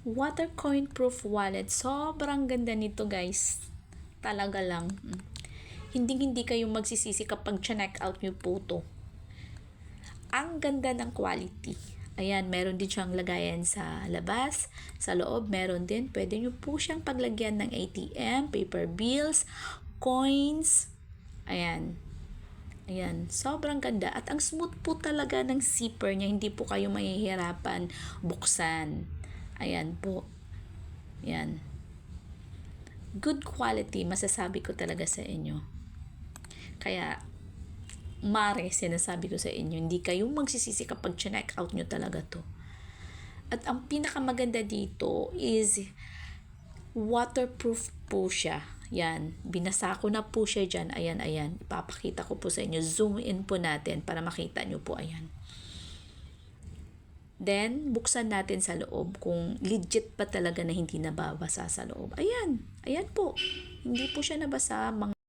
Water coin proof wallet. Sobrang ganda nito guys. Talaga lang. Hindi kayo magsisisi kapag check out nyo po to. Ang ganda ng quality. Ayan, meron din siyang lagayan sa labas, sa loob meron din. Pwede nyo po siyang paglagyan ng ATM, paper bills, coins. Ayan. Ayan, sobrang ganda. At ang smooth po talaga ng zipper niya. Hindi po kayo mahihirapan buksan. Ayan po. Ayan. Good quality, masasabi ko talaga sa inyo. Kaya, sinasabi ko sa inyo, hindi kayo magsisisi kapag check out nyo talaga to. At ang pinakamaganda dito is waterproof po siya. Yan, binasa ko na po siya dyan. Ayan. Ipapakita ko po sa inyo. Zoom in po natin para makita nyo po. Ayan. Then, buksan natin sa loob kung legit pa talaga na hindi nababasa sa loob. Ayan po. Hindi po siya nabasa.